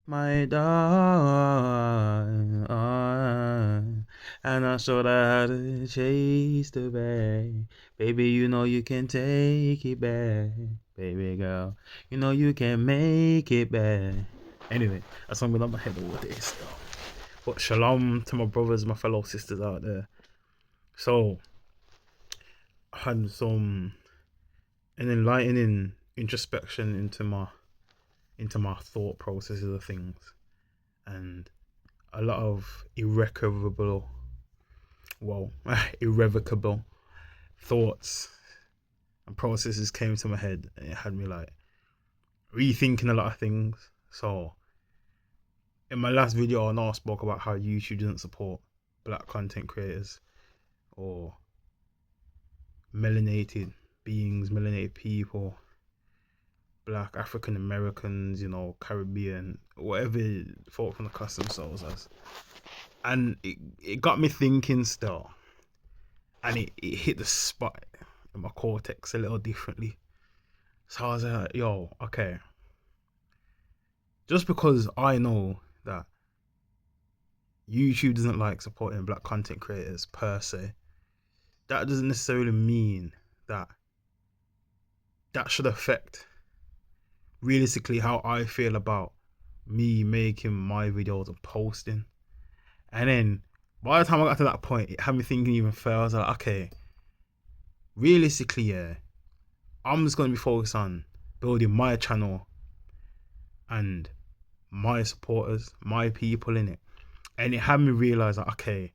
My darling, and I showed her how to chase the bag. Baby, you know you can take it back. Baby girl, you know you can make it back. Anyway, that's something on my head all day still. But shalom to my brothers, my fellow sisters out there. So, I had an enlightening introspection into my thought processes of things, and a lot of irrevocable thoughts and processes came to my head, and it had me like rethinking a lot of things. So in my last video, I know I spoke about how YouTube doesn't support black content creators or melanated beings, melanated people, black African Americans, Caribbean, whatever folk from the class themselves as. And it got me thinking still. And it hit the spot in my cortex a little differently. So I was like, yo, okay. Just because I know that YouTube doesn't like supporting black content creators per se, that doesn't necessarily mean that should affect realistically how I feel about me making my videos and posting. And then by the time I got to that point, it had me thinking even further. I was like, okay, realistically, yeah, I'm just going to be focused on building my channel and my supporters, my people in it. And it had me realize that, okay,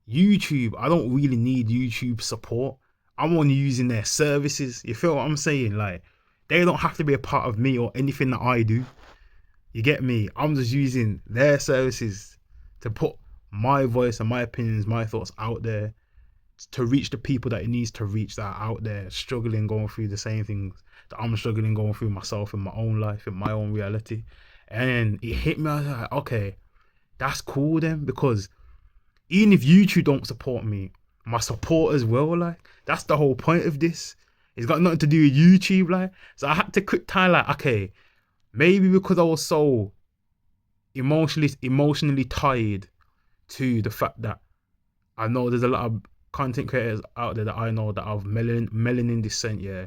YouTube, I don't really need YouTube support. I'm only using their services. You feel what I'm saying? Like, they don't have to be a part of me or anything that I do. You get me? I'm just using their services to put my voice and my opinions, my thoughts out there to reach the people that it needs to reach, that are out there struggling, going through the same things that I'm struggling, going through myself in my own life, in my own reality. And it hit me. I was like, okay, that's cool then, because even if YouTube don't support me, my supporters will. Like, that's the whole point of this. It's got nothing to do with YouTube. Like, so I had to quick time, like, okay, maybe because I was so emotionally tied to the fact that I know there's a lot of content creators out there that I know that have melanin descent, yeah,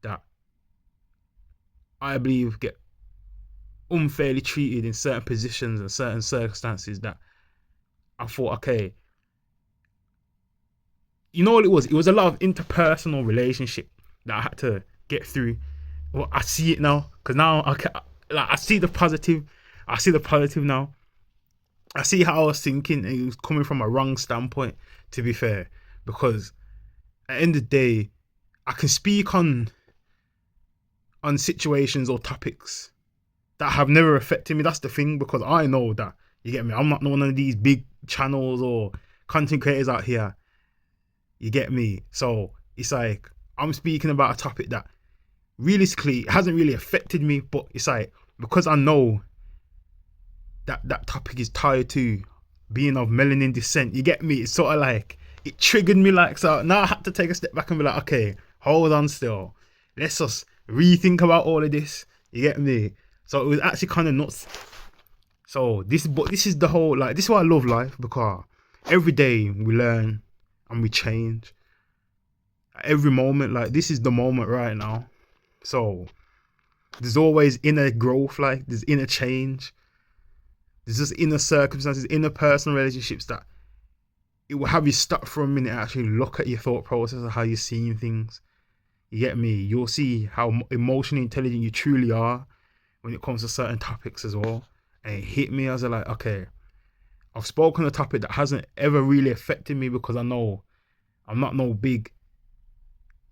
that I believe get unfairly treated in certain positions and certain circumstances, that I thought, okay, you know what it was? It was a lot of interpersonal relationship that I had to get through. Well, I see it now, because now I see the positive. I see the positive now. I see how I was thinking, and it was coming from a wrong standpoint, to be fair, because at the end of the day, I can speak on situations or topics that have never affected me. That's the thing, because I know that, you get me, I'm not one of these big channels or content creators out here. You get me? So it's like, I'm speaking about a topic that realistically hasn't really affected me, but it's like, because I know that topic is tied to being of melanin descent, you get me? It's sort of like, it triggered me. Like, so now I had to take a step back and be like, okay, hold on still. Let's just rethink about all of this. You get me? So it was actually kind of nuts. So this is the whole, like, this is why I love life, because every day we learn and we change. At every moment, like, this is the moment right now. So there's always inner growth, like, there's inner change. There's just inner circumstances, inner personal relationships that it will have you stop for a minute and actually look at your thought process and how you're seeing things. You get me? You'll see how emotionally intelligent you truly are when it comes to certain topics as well. And it hit me as like, okay, I've spoken on a topic that hasn't ever really affected me, because I know I'm not no big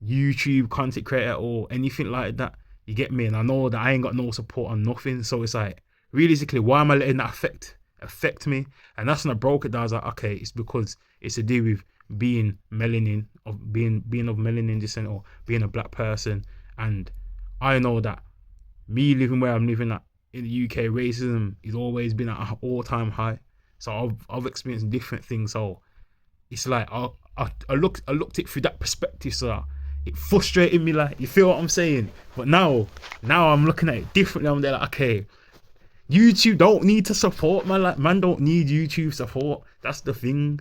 YouTube content creator or anything like that. You get me? And I know that I ain't got no support on nothing. So it's like, realistically, why am I letting that affect me? And that's when I broke it down. I was like, okay, it's because it's to do with being melanin, of being of melanin descent, or being a black person. And I know that me living where I'm living at in the UK, racism has always been at an all-time high. So I've experienced different things. So it's like I looked it through that perspective. So it frustrated me, like, you feel what I'm saying? But now I'm looking at it differently. I'm there like, okay, YouTube don't need to support, man. Like, man don't need YouTube support. That's the thing.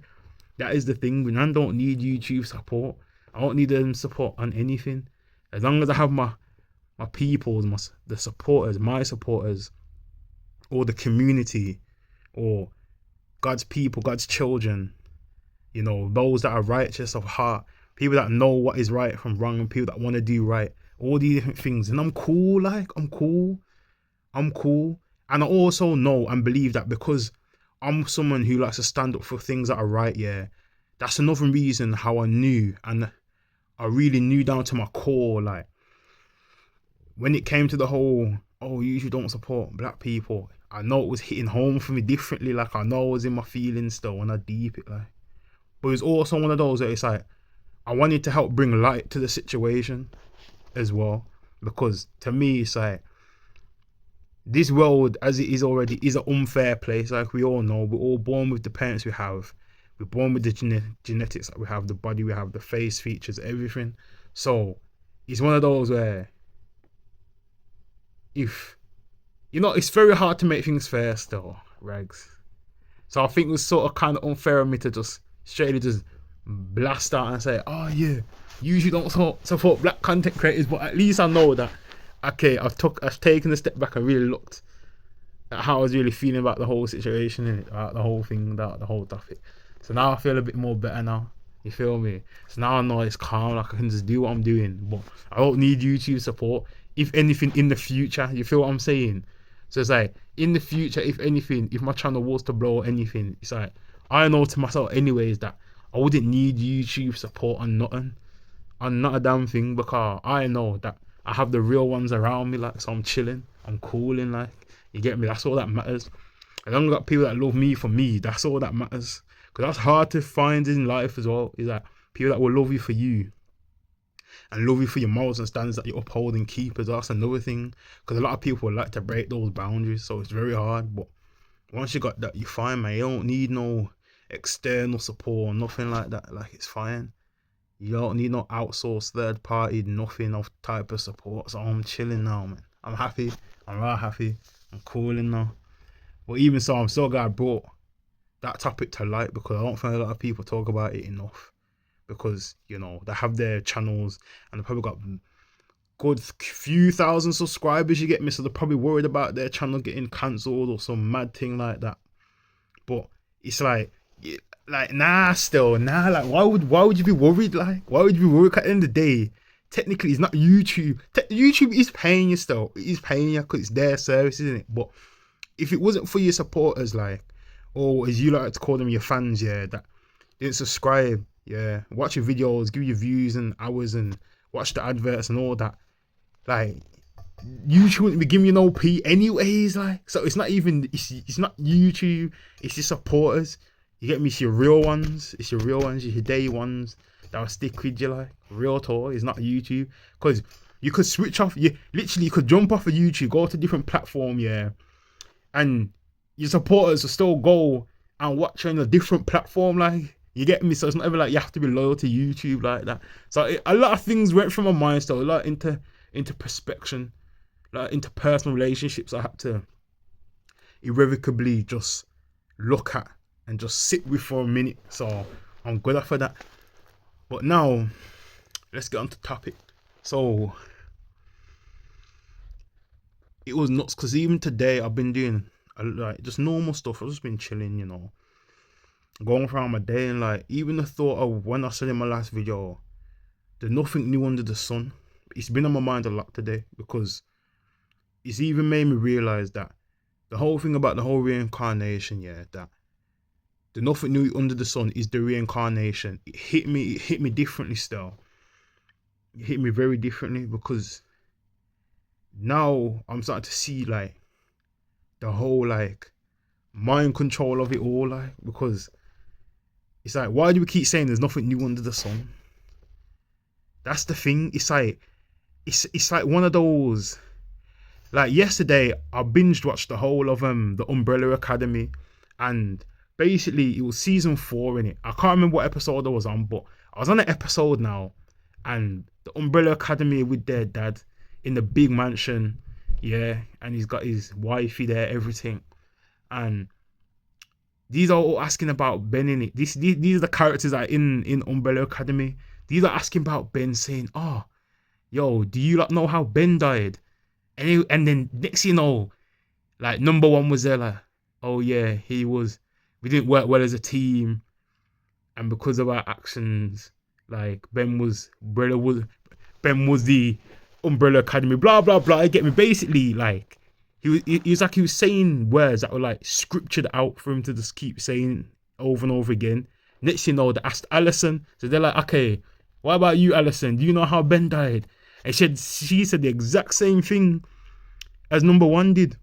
That is the thing. Man don't need YouTube support. I don't need them support on anything. As long as I have my people, the supporters, my supporters, or the community, or God's people, God's children, you know, those that are righteous of heart, people that know what is right from wrong, and people that want to do right, all these different things. And I'm cool, like, I'm cool. And I also know and believe that because I'm someone who likes to stand up for things that are right, yeah, that's another reason how I knew, and I really knew down to my core, like, when it came to the whole, oh, you usually don't support black people, I know it was hitting home for me differently. Like, I know I was in my feelings still when I deep it, like. But it was also one of those that it's like, I wanted to help bring light to the situation as well. Because to me, it's like, this world as it is already is an unfair place. Like, we all know, we're all born with the parents we have. We're born with the genetics that we have, the body we have, the face, features, everything. So it's one of those where, if, you know, it's very hard to make things fair still, Rags. So I think it was sort of kind of unfair of me to just straightly just blast out and say, oh yeah, usually don't support black content creators, but at least I know that, okay, I've taken a step back and really looked at how I was really feeling about the whole situation, and about the whole thing, about the whole topic. So now I feel a bit more better now. You feel me? So now I know it's calm, like I can just do what I'm doing. But I don't need YouTube support. If anything, in the future, you feel what I'm saying? So it's like, in the future, if anything, if my channel was to blow or anything, it's like, I know to myself anyways that I wouldn't need YouTube support on nothing. On not a damn thing, because I know that I have the real ones around me, like, so I'm chilling, I'm cooling, like, you get me? That's all that matters. As long as I got people that love me for me, that's all that matters. Because that's hard to find in life as well, is that people that will love you for you, and love you for your morals and standards that you uphold and keep as well. That's another thing, because a lot of people like to break those boundaries, so it's very hard. But once you got that, you're fine, man. You don't need no external support or nothing like that. Like, it's fine. You don't need no outsourced third party, nothing of type of support. So I'm chilling now, man. I'm happy. I'm right happy. I'm cooling now. But even so, I'm so glad I brought that topic to light, because I don't think a lot of people talk about it enough. Because, you know, they have their channels and they've probably got good few thousand subscribers, you get me? So they're probably worried about their channel getting cancelled or some mad thing like that. But it's like, nah, like, why would you be worried? Like, why would you be worried? At the end of the day, technically, it's not YouTube. YouTube is paying you still. It is paying you because it's their service, isn't it? But if it wasn't for your supporters, like, or as you like to call them, your fans, yeah, that didn't subscribe, yeah, watch your videos, give you views and hours, and watch the adverts and all that, like, YouTube wouldn't be giving you no P anyways, like. So it's not even, it's not YouTube, it's your supporters. You get me? It's your real ones. It's your real ones. Your day ones that will stick with you, like, real talk. It's not YouTube, because you could switch off. You could jump off of YouTube, go to a different platform, yeah, and your supporters will still go and watch on a different platform, like, you get me? So it's not ever like you have to be loyal to YouTube like that. So a lot of things went from my mind still, a lot into perspection, like into personal relationships I had to irrevocably just look at and just sit with for a minute. So I'm good for that. But now, let's get on to topic. So it was nuts, because even today I've been doing like just normal stuff. I've just been chilling, you know, going throughout my day, and like, even the thought of when I said in my last video, there's nothing new under the sun. It's been on my mind a lot today, because it's even made me realize that the whole thing about the whole reincarnation, yeah, that the nothing new under the sun is the reincarnation. It hit me differently still. It hit me very differently, because now I'm starting to see, like, the whole, like, mind control of it all, like, because it's like, why do we keep saying there's nothing new under the sun? That's the thing. It's like, it's like one of those, like, yesterday I binged watched the whole of the Umbrella Academy, and basically it was season 4 in it. I can't remember what episode I was on, but I was on an episode now, and the Umbrella Academy with their dad in the big mansion, Yeah, and he's got his wifey there, everything. And these are all asking about Ben in it. These are the characters that are in Umbrella Academy. These are asking about Ben, saying, "Oh, yo, do you like know how Ben died?" And then next you know, like number one was there, like, "Oh yeah, we didn't work well as a team, and because of our actions, like Ben was the Umbrella Academy, blah blah blah." You get me? Basically, like he was saying words that were like scriptured out for him to just keep saying over and over again. Next you know, they asked Allison, so they're like, "Okay, what about you, Allison? Do you know how Ben died?" And she said the exact same thing as number one did,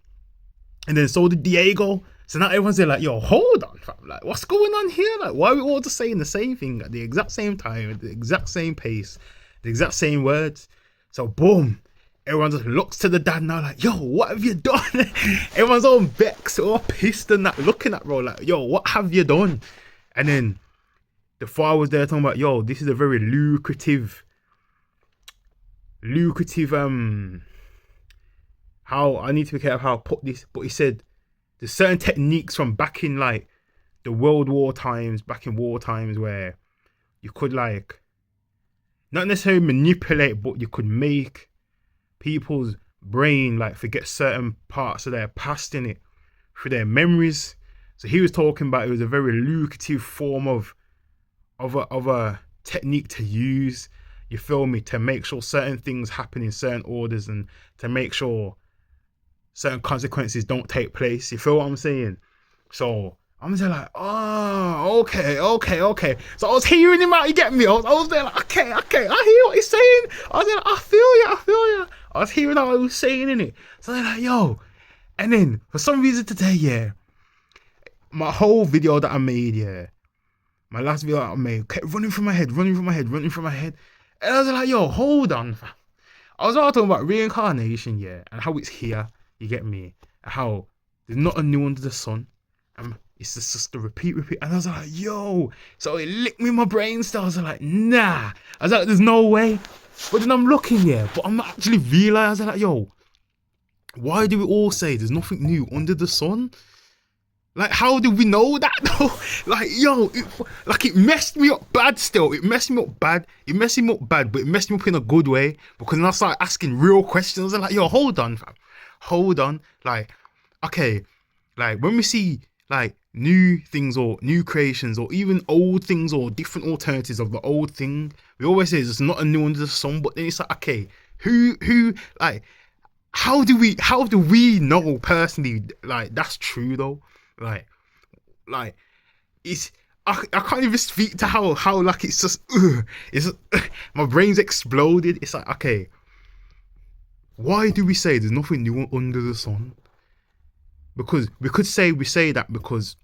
and then so did Diego. So now everyone's there like, "Yo, hold on, fam. Like, what's going on here? Like, why are we all just saying the same thing at the exact same time, at the exact same pace, the exact same words?" So boom, everyone just looks to the dad now like, "Yo, what have you done?" Everyone's all vexed, all pissed and that, looking at bro like, "Yo, what have you done?" And then the father was there talking about, "Yo, this is a very lucrative how I need to be careful how I put this," but he said there's certain techniques from back in like the World War times, back in war times, where you could like not necessarily manipulate, but you could make people's brain like forget certain parts of their past in it through their memories. So he was talking about it was a very lucrative form of a technique to use, you feel me, to make sure certain things happen in certain orders and to make sure certain consequences don't take place. You feel what I'm saying? So I'm there like, "Oh, okay. So I was hearing him out, you get me? I was there like, okay, I hear what he's saying. I was there like, I feel you. I was hearing how he was saying in it. So they're like, yo. And then for some reason today, yeah, my whole video that I made, yeah, my last video that I made kept running through my head. And I was like, yo, hold on, fam. I was all talking about reincarnation, yeah, and how it's here, you get me? How there's not a new under the sun. It's just a repeat. And I was like, yo. So it licked me in my brain still. I was like, nah. I was like, there's no way. But then I'm looking, yeah, but I'm not actually realising, like, yo, why do we all say there's nothing new under the sun? Like, how did we know that though? Like, yo, it messed me up bad still. It messed me up bad, but it messed me up in a good way. Because then I started asking real questions. And like, yo, hold on, fam. Hold on. Like, okay, like when we see like new things or new creations or even old things or different alternatives of the old thing, we always say there's not a new under the sun. But then it's like, okay, who like, how do we know personally like that's true though? Like it's I can't even speak to how like it's just my brain's exploded. It's like, okay, why do we say there's nothing new under the sun? Because we say that because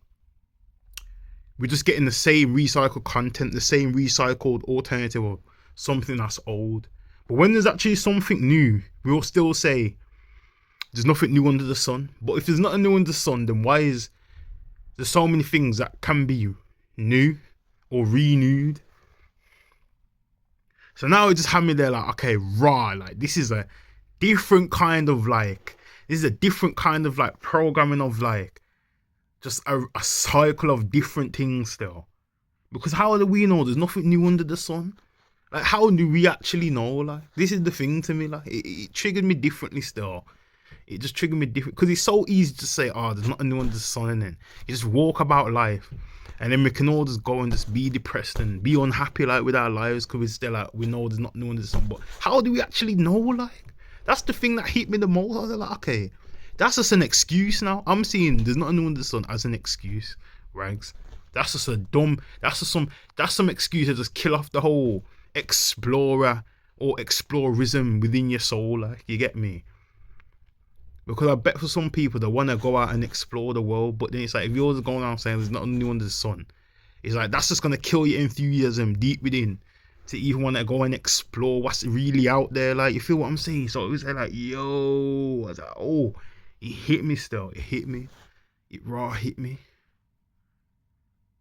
we're just getting the same recycled content, the same recycled alternative of something that's old. But when there's actually something new, we'll still say there's nothing new under the sun. But if there's nothing new under the sun, then why is there's so many things that can be new or renewed? So now it just had me there like, okay, like this is a different kind of programming of like just a cycle of different things still. Because how do we know there's nothing new under the sun? Like, how do we actually know? Like, this is the thing to me, like it triggered me differently still. It just triggered me different because it's so easy to say, "Oh, there's nothing new under the sun," and then you just walk about life, and then we can all just go and just be depressed and be unhappy like with our lives because we're still like we know there's nothing new under the sun. But how do we actually know? Like, that's the thing that hit me the most. I was like, okay, that's just an excuse now. I'm seeing there's nothing new under the sun as an excuse, rags. That's just that's some excuse to just kill off the whole explorer or explorism within your soul. Like, you get me? Because I bet for some people they want to go out and explore the world, but then it's like if you're just going around saying there's nothing new under the sun, it's like that's just gonna kill your enthusiasm deep within to even want to go and explore what's really out there. Like, you feel what I'm saying? So it was like, yo, I was like, oh, it hit me still. It hit me. It raw hit me.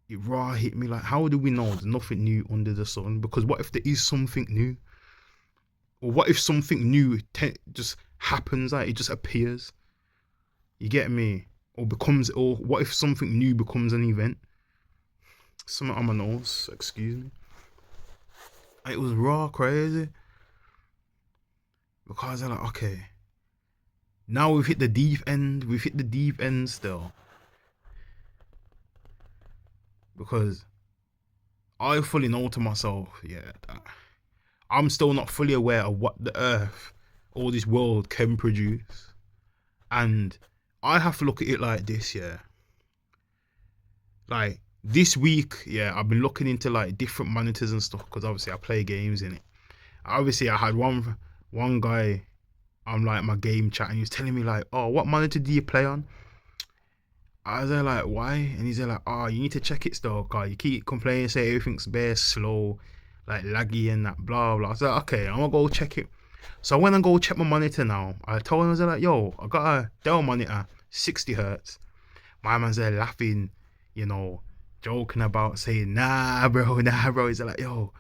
Like, how do we know there's nothing new under the sun? Because what if there is something new? Or what if something new just happens, like it just appears. You get me? Or what if something new becomes an event? Something on my nose, excuse me. It was raw crazy. Because I'm like, okay. Now we've hit the deep end. We've hit the deep end still. Because I fully know to myself, yeah, that I'm still not fully aware of what the earth or this world can produce. And I have to look at it like this, yeah. Like, this week, yeah, I've been looking into like different monitors and stuff because obviously I play games in it. Obviously, I had one guy on like my game chat and he was telling me like, oh, what monitor do you play on? I was there like, why? And he's there like, oh, you need to check it still, cause you keep complaining, say everything's bare slow, like laggy and that, blah blah. I was like, okay, I'm gonna go check it. So when I go check my monitor now, I told him, I was like, yo, I got a Dell monitor, 60 hertz. My man's there laughing, you know, joking about saying, nah bro. He's like, yo,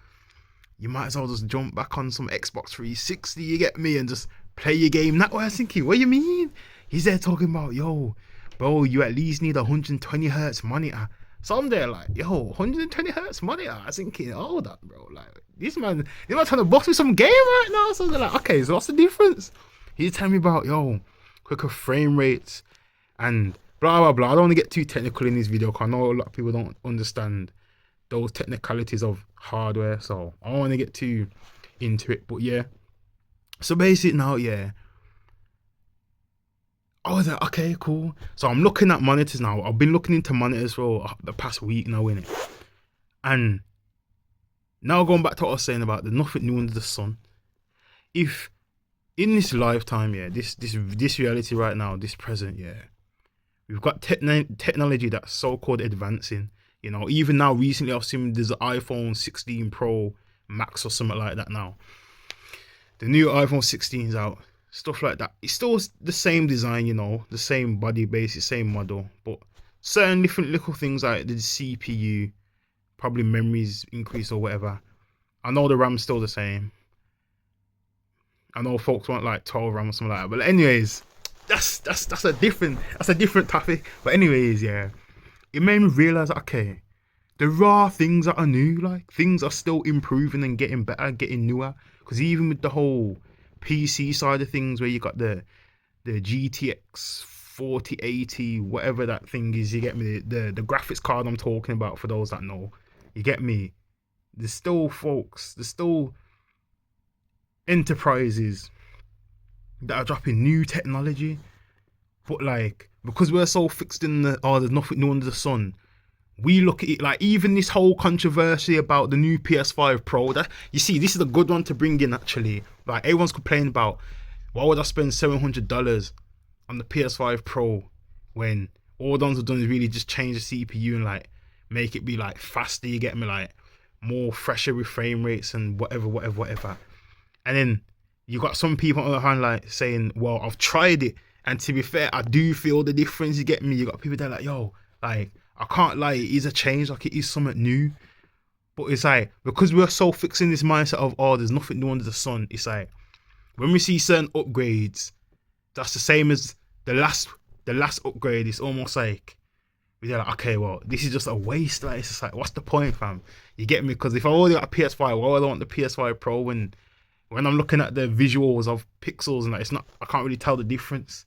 you might as well just jump back on some Xbox 360, you get me, and just play your game that way. I was thinking, what you mean? He's there talking about, yo, bro, you at least need a 120 hertz monitor. So I'm there like, yo, 120 hertz monitor. I was thinking, hold up, bro. Like, this man trying to box me some game right now. So they're like, okay, so what's the difference? He's telling me about, yo, quicker frame rates and blah, blah, blah. I don't want to get too technical in this video because I know a lot of people don't understand those technicalities of hardware. So I don't want to get too into it. But yeah. So basically now, yeah. I was like, okay, cool. So I'm looking at monitors now. I've been looking into monitors for the past week now, innit? And now going back to what I was saying about there's nothing new under the sun. If in this lifetime, yeah, this reality right now, this present, yeah, we've got technology that's so-called advancing. You know, even now recently I've seen there's an iPhone 16 Pro Max or something like that now. The new iPhone 16 is out. Stuff like that. It's still the same design, you know, the same body base, the same model, but certain different little things like the CPU, probably memories increase or whatever. I know the RAM's still the same. I know folks want like 12 RAM or something like that. But anyways, that's a different topic. But anyways, yeah. It made me realise, okay, there are things that are new, like things are still improving and getting better, getting newer. Because even with the whole PC side of things where you got the GTX 4080, whatever that thing is, you get me, the graphics card I'm talking about, for those that know, you get me. There's still enterprises that are dropping new technology, but like, because we're so fixed in there's nothing new under the sun, we look at it like, even this whole controversy about the new PS5 Pro, that, you see, this is a good one to bring in actually. Like, everyone's complaining about, why would I spend $700 on the PS5 Pro when all Don's have done is really just change the CPU and like make it be like faster, you get me, like more fresher with frame rates and whatever. And then you got some people on the hand like saying, well, I've tried it, and to be fair, I do feel the difference, you get me. You got people that are like, yo, like, I can't lie, it is a change, like it is something new. But it's like, because we're so fixed in this mindset of, oh, there's nothing new under the sun, it's like, when we see certain upgrades, that's the same as the last upgrade. It's almost like, we're like, okay, well, this is just a waste. Like, it's just like, what's the point, fam? You get me? Because if I already got a PS5, why would I want the PS5 Pro when I'm looking at the visuals of pixels and that, it's not, I can't really tell the difference.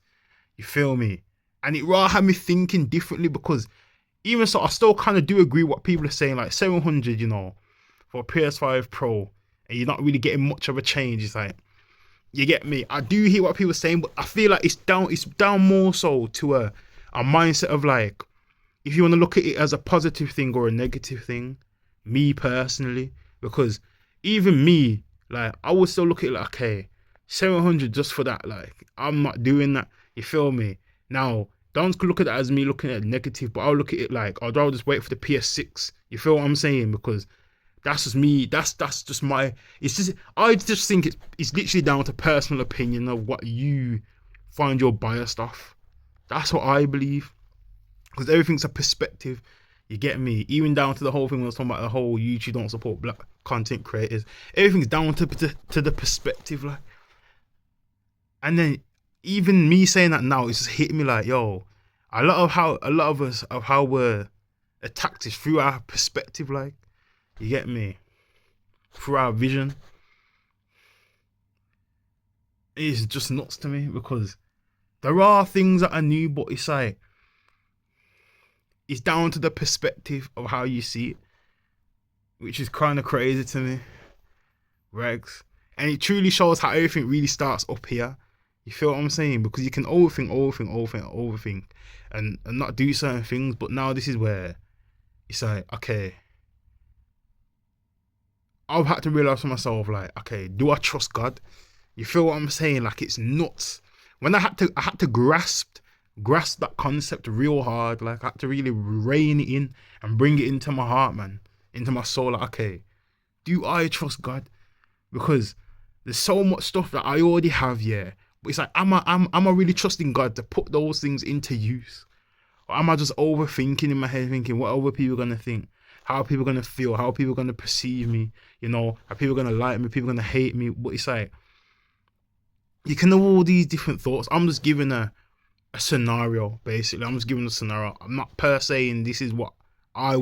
You feel me? And it rather had me thinking differently, because even so, I still kind of do agree what people are saying, like 700, you know, for a PS5 Pro, and you're not really getting much of a change. It's like, you get me? I do hear what people are saying, but I feel like it's down more so to a mindset of like, if you want to look at it as a positive thing or a negative thing, me personally, because even me, like, I would still look at it like, okay, 700 just for that, like, I'm not doing that, you feel me? Now, don't look at that as me looking at it negative, but I'll look at it like, I'd rather just wait for the PS6, you feel what I'm saying? Because that's just me, that's just my, I just think it's literally down to personal opinion of what you find your biased off. That's what I believe. Because everything's a perspective, you get me? Even down to the whole thing when I was talking about the whole YouTube don't support black content creators. Everything's down to the perspective, like. And then even me saying that now, it's just hitting me like, yo, a lot of us of how we're attacked is through our perspective, like, you get me? Through our vision. It's just nuts to me because there are things that are new, but it's like, it's down to the perspective of how you see it, which is kind of crazy to me, Regs. And it truly shows how everything really starts up here. You feel what I'm saying? Because you can overthink, and not do certain things. But now this is where it's like, okay, I've had to realize for myself, like, okay, do I trust God? You feel what I'm saying? Like, it's nuts. When I had to grasp that concept real hard. Like, I had to really rein it in and bring it into my heart, man, into my soul. Like, okay, do I trust God? Because there's so much stuff that I already have, yeah. But it's like, am I really trusting God to put those things into use? Or am I just overthinking in my head, thinking, what are other people gonna think? How are people gonna feel? How are people gonna perceive me? You know, are people gonna like me? People gonna hate me? But it's like, you can have all these different thoughts. I'm just giving a scenario, basically. I'm just giving a scenario. I'm not per se saying this is what I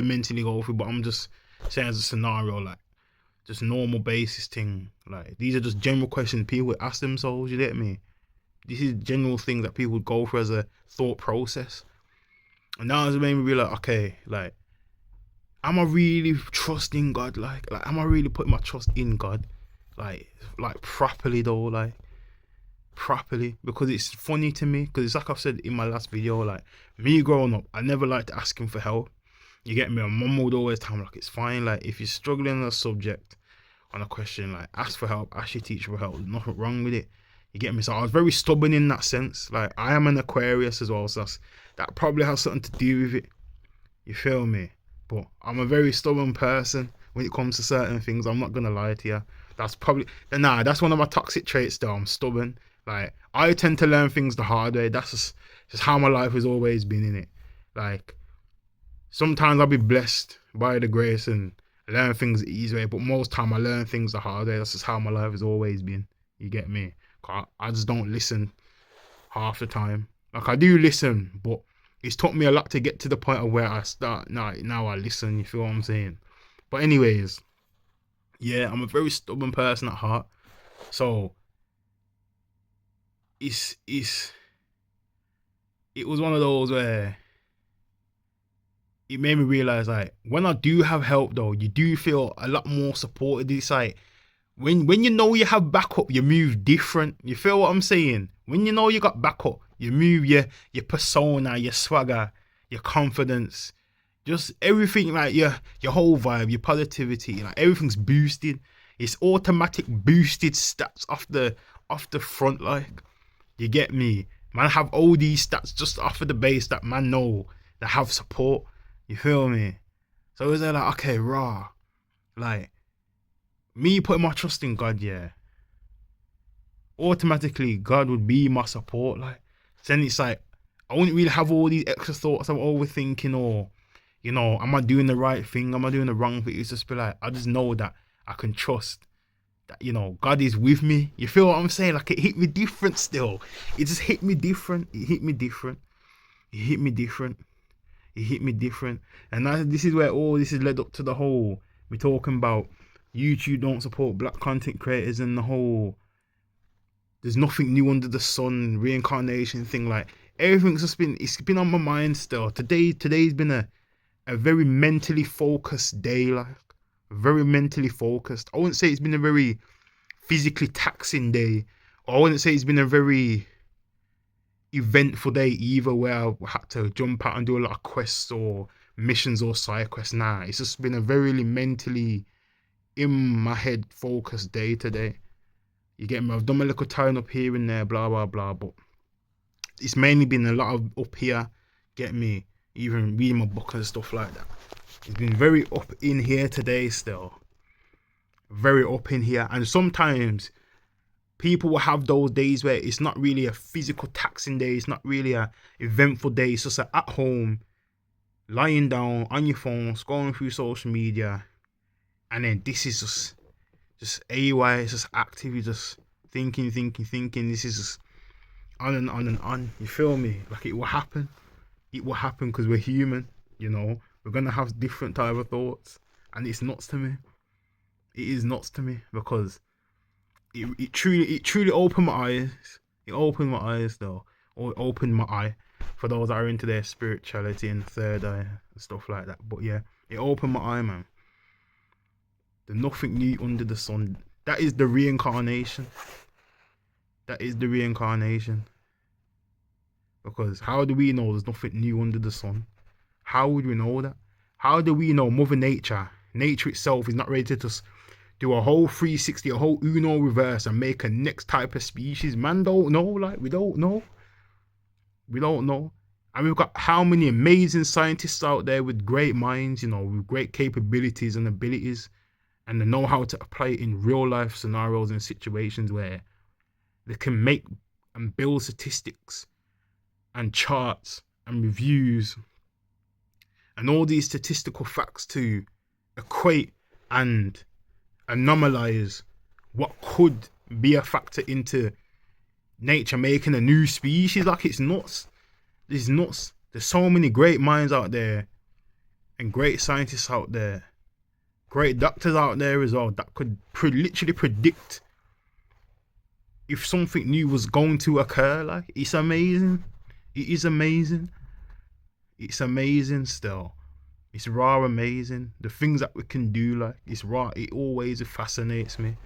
mentally go through, but I'm just saying as a scenario, like, just normal basis thing. Like, these are just general questions people would ask themselves, you get me? This is general things that people would go through as a thought process. And now it's made me be like, okay, like, am I really trusting God? Like, am I really putting my trust in God? Like properly though, like, properly. Because it's funny to me, because it's like I've said in my last video, like, me growing up, I never liked asking for help. You get me? My mum would always tell me, like, it's fine, like, if you're struggling on a subject, on a question, like, ask for help, ask your teacher for help, there's nothing wrong with it. You get me? So I was very stubborn in that sense. Like, I am an Aquarius as well, so that probably has something to do with it. You feel me? But I'm a very stubborn person when it comes to certain things. I'm not gonna lie to you. That's one of my toxic traits though. I'm stubborn. Like, I tend to learn things the hard way. That's just how my life has always been, in it. Like, sometimes I'll be blessed by the grace and learn things the easy way, but most time I learn things the hard way. That's just how my life has always been. You get me? I just don't listen half the time. Like, I do listen, but it's took me a lot to get to the point of where I start. Now I listen. You feel what I'm saying? But anyways, yeah, I'm a very stubborn person at heart. So it was one of those where it made me realize, like, when I do have help though, you do feel a lot more supported. It's like, when you know you have backup, you move different. You feel what I'm saying? When you know you got backup, you move your persona, your swagger, your confidence, just everything, like your whole vibe, your positivity, like, everything's boosted. It's automatic boosted stats off the front, like, you get me? Man have all these stats just off of the base that man know that have support. You feel me? So it's like, okay, raw. Like, me putting my trust in God, yeah, automatically God would be my support. Like, then it's like, I wouldn't really have all these extra thoughts of overthinking, or, you know, am I doing the right thing? Am I doing the wrong thing? It's just be like, I just know that I can trust that, you know, God is with me. You feel what I'm saying? Like, it hit me different still. It just hit me different. It hit me different. It hit me different. It hit me different. And now this is where all this is led up to the whole, we're talking about YouTube don't support black content creators and the whole there's nothing new under the sun reincarnation thing. Like, everything's just it's been on my mind still. Today's been a very mentally focused day, like, very mentally focused. I wouldn't say it's been a very physically taxing day, or I wouldn't say it's been a very eventful day either, where I had to jump out and do a lot of quests or missions or side quests. Nah, it's just been a very mentally in my head focused day today. You get me? I've done my little turn up here and there, blah blah blah, but it's mainly been a lot of up here. Get me? Even reading my book and stuff like that. It's been very up in here today still. Very up in here. And sometimes people will have those days where it's not really a physical taxing day. It's not really a eventful day. It's just at home, lying down on your phone, scrolling through social media. And then this is just AY, it's just active. You're just thinking. This is just on and on and on. You feel me? Like it will happen. It will happen because we're human. You know, we're gonna have different type of thoughts, and it's nuts to me. It is nuts to me because it truly opened my eyes. It opened my eyes though, or it opened my eye for those that are into their spirituality and third eye and stuff like that. But yeah, it opened my eye, man. There's nothing new under the sun. That is the reincarnation. That is the reincarnation. Because how do we know there's nothing new under the sun? How would we know that? How do we know Mother Nature itself is not ready to just do a whole 360, a whole Uno reverse and make a next type of species? Man, don't know. Like, we don't know. We don't know. And we've got how many amazing scientists out there with great minds, you know, with great capabilities and abilities, and they know how to apply it in real life scenarios and situations where they can make and build statistics and charts and reviews and all these statistical facts to equate and anomalize what could be a factor into nature making a new species. Like, it's nuts. It's nuts. There's so many great minds out there and great scientists out there, great doctors out there as well that could literally predict if something new was going to occur. Like, it's amazing. It is amazing. It's amazing still. It's raw amazing. The things that we can do, like, it's raw. It always fascinates me.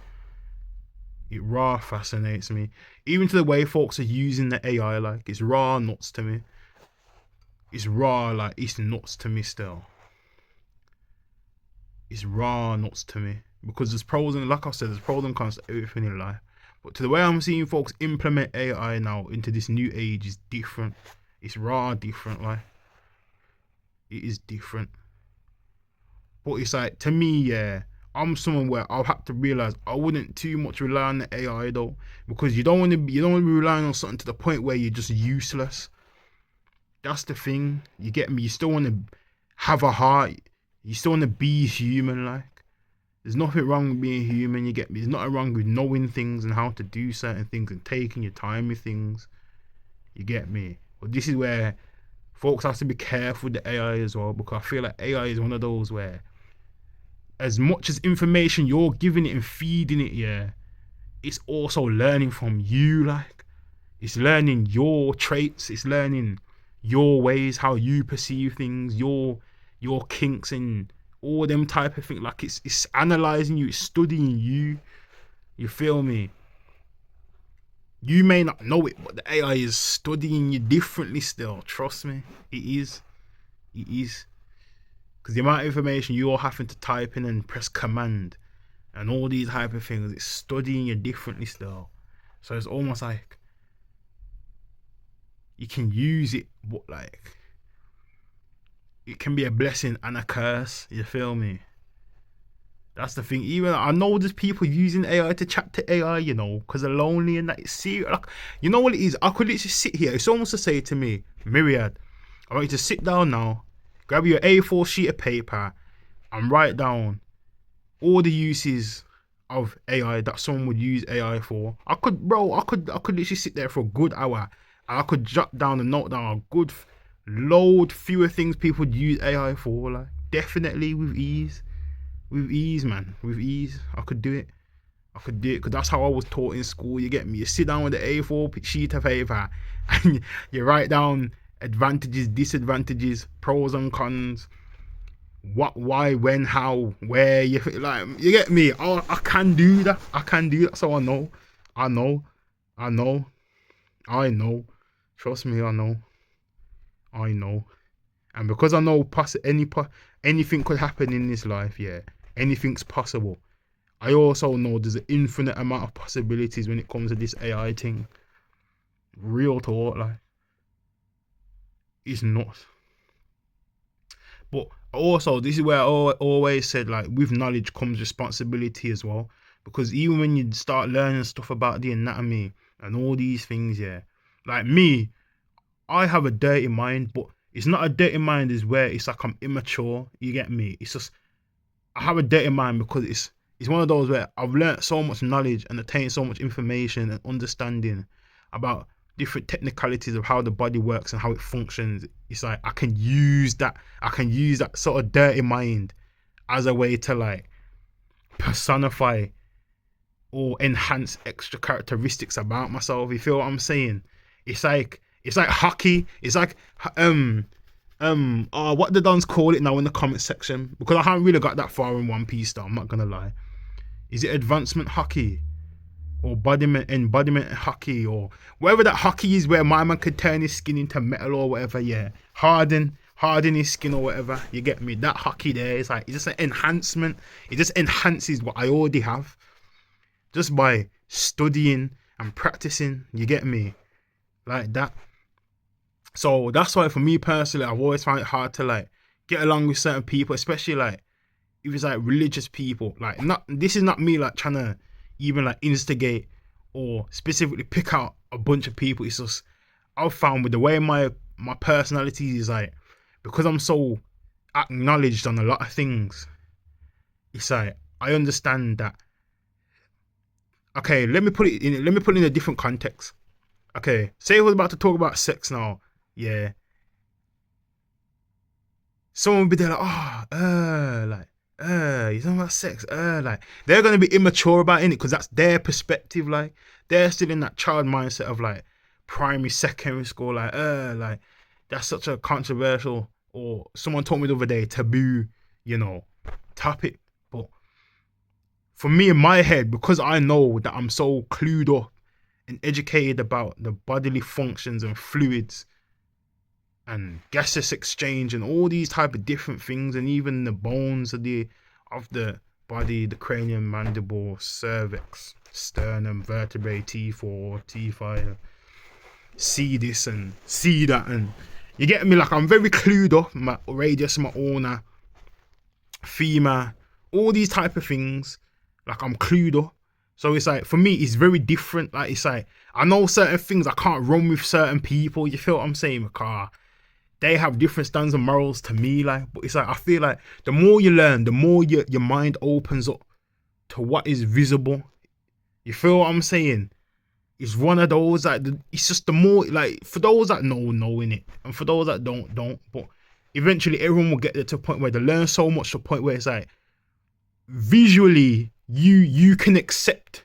It raw fascinates me. Even to the way folks are using the AI, like, it's raw nuts to me. It's raw, like, it's nuts to me still. It's raw nuts to me. Because there's pros and, like I said, there's pros and cons to everything in life. But to the way I'm seeing folks implement AI now into this new age is different. It's raw different, like. It is different. But it's like, to me, yeah, I'm someone where I'll have to realize I wouldn't too much rely on the AI though, because you don't want to be relying on something to the point where you're just useless. That's the thing. You get me? You still want to have a heart. You still want to be human, like. There's nothing wrong with being human, you get me? There's nothing wrong with knowing things and how to do certain things and taking your time with things. You get me? But this is where folks have to be careful with the AI as well, because I feel like AI is one of those where as much as information you're giving it and feeding it, yeah, it's also learning from you, like. It's learning your traits, it's learning your ways, how you perceive things, your kinks and all them type of things. Like, it's analysing you, it's studying you. You feel me? You may not know it, but the AI is studying you differently still. Trust me, it is. It is. Because the amount of information you're having to type in and press command and all these type of things, it's studying you differently still. So it's almost like you can use it, but like it can be a blessing and a curse. You feel me? That's the thing. Even I know there's people using AI to chat to AI, you know, because they're lonely and that. It's serious. Like, you know what it is? I could literally sit here. It's almost to say to me, Myriad, I want you to sit down now, grab your A4 sheet of paper, and write down all the uses of AI that someone would use AI for. I could literally sit there for a good hour, and I could jot down and note down a good load fewer things people would use AI for. Like, definitely with ease. With ease, man. With ease. I could do it. Because that's how I was taught in school. You get me? You sit down with the A4 sheet of paper and you write down advantages, disadvantages, pros and cons, what, why, when, how, where. You get me? I can do that. So I know. Trust me, I know. And because I know anything could happen in this life, yeah, anything's possible. I also know there's an infinite amount of possibilities when it comes to this AI thing. Real talk, like, it's nuts. But also, this is where I always said, like, with knowledge comes responsibility as well. Because even when you start learning stuff about the anatomy and all these things, yeah, like me, I have a dirty mind, but it's not a dirty mind is where it's like I'm immature. You get me? It's just I have a dirty mind because it's one of those where I've learnt so much knowledge and attained so much information and understanding about different technicalities of how the body works and how it functions. It's like I can use that sort of dirty mind as a way to like personify or enhance extra characteristics about myself. You feel what I'm saying? It's like hockey. It's like what the dons call it now in the comment section, because I haven't really got that far in One Piece though, I'm not gonna lie. Is it advancement hockey or embodiment hockey or whatever that hockey is, where my man could turn his skin into metal or whatever? Yeah, harden his skin or whatever. You get me? That hockey there is like, it's just an enhancement. It just enhances what I already have just by studying and practicing. You get me? Like that. So that's why for me personally, I've always found it hard to like get along with certain people, especially like if it's like religious people. Like, this is not me like trying to even like instigate or specifically pick out a bunch of people. It's just I've found with the way my personality is, like, because I'm so acknowledged on a lot of things, it's like I understand that. Okay, let me put it in a different context. Okay, say I was about to talk about sex now. Yeah, someone would be there like, you're talking about sex, like, they're gonna be immature about it because that's their perspective. Like, they're still in that child mindset of like primary, secondary school, like that's such a controversial, or someone told me the other day, taboo, topic. But for me in my head, because I know that I'm so clued up and educated about the bodily functions and fluids and gaseous exchange and all these type of different things, and even the bones of the body, the cranium, mandible, cervix, sternum, vertebrae, T4, T5, see this and see that, and you get me? Like, I'm very clued up. My radius, my ulna, femur, all these type of things. Like, I'm clued up. So it's like, for me, it's very different. Like, it's like, I know certain things I can't run with certain people. You feel what I'm saying? Because they have different standards and morals to me. Like, but it's like, I feel like the more you learn, the more your mind opens up to what is visible. You feel what I'm saying? It's one of those, like, it's just the more, like, for those that know in it, and for those that don't. But eventually everyone will get there to a point where they learn so much to a point where it's like, visually, you can accept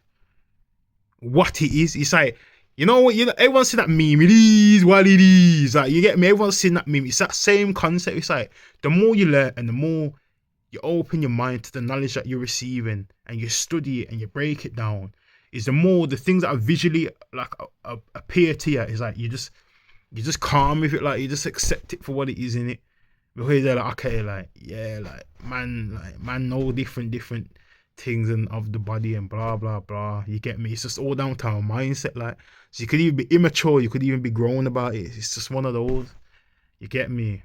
what it is. It's like, you know what, everyone's seen that meme, it is what it is. Like, you get me? Everyone's seen that meme. It's that same concept. It's like, the more you learn and the more you open your mind to the knowledge that you're receiving, and you study it and you break it down, is the more the things that are visually like appear to you, is like you just calm with it. Like, you just accept it for what it is in it, because they're like, okay, like, yeah, like man know different things and of the body and blah blah blah. You get me? It's just all down to our mindset. Like, so you could even be immature, you could even be grown about it. It's just one of those. You get me?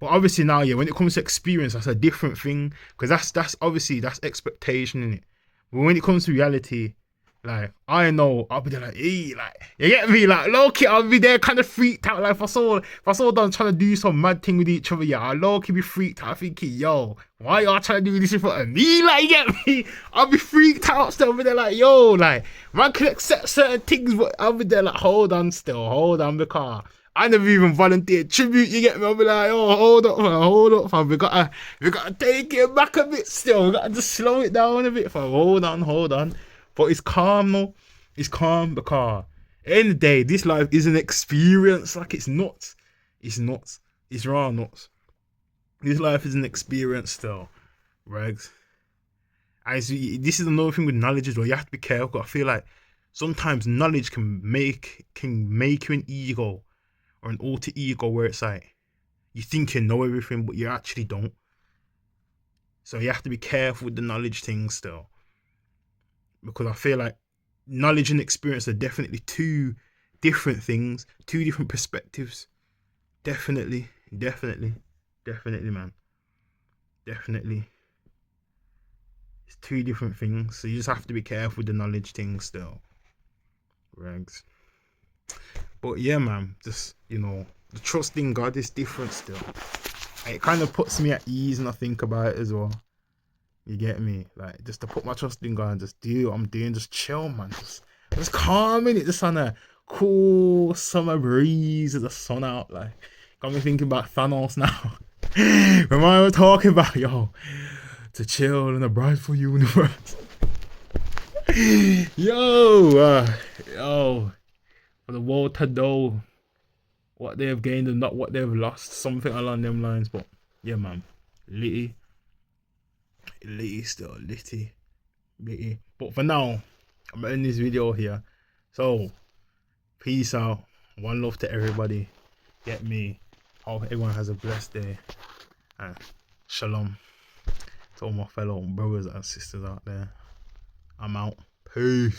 But obviously now, yeah, when it comes to experience, that's a different thing, because that's obviously that's expectation in it. But when it comes to reality, like, I know I'll be there like, hey, like, you get me? Like, low key, I'll be there kind of freaked out. Like, if I saw them trying to do some mad thing with each other, yeah, I'll low key be freaked out, thinking, yo, why y'all trying to do this in front of me? Like, you get me? I'll be freaked out still. I'll be there like, yo, like, man can accept certain things, but I'll be there like, hold on, because I never even volunteered tribute. You get me? I'll be like, oh, hold up, fam. We gotta take it back a bit still. We gotta just slow it down a bit, fam. Hold on. But it's calm, no? It's calm, because at the end of the day, this life is an experience. Like, it's nuts. It's nuts. It's raw nuts. This life is an experience still, Regs. And this is another thing with knowledge as well. You have to be careful. I feel like sometimes knowledge can make you an ego or an alter ego, where it's like you think you know everything, but you actually don't. So you have to be careful with the knowledge thing still, because I feel like knowledge and experience are definitely two different things, two different perspectives. Definitely, man. Definitely. It's two different things. So you just have to be careful with the knowledge thing still. Regs. But yeah, man, just, the trust in God is different still. It kind of puts me at ease when I think about it as well. You get me? Like, just to put my trust in God and just do what I'm doing, just chill, man. Just calm in it, just on a cool summer breeze with the sun out. Like, got me thinking about Thanos now. Remember I was talking about, yo, to chill in a brightful universe. Yo, for the world to know what they have gained and not what they've lost, something along them lines. But yeah, man, litty still litty. But for now, I'm ending this video here. So peace out, one love to everybody. Get me. Hope everyone has a blessed day, and shalom to all my fellow brothers and sisters out there. I'm out. Peace.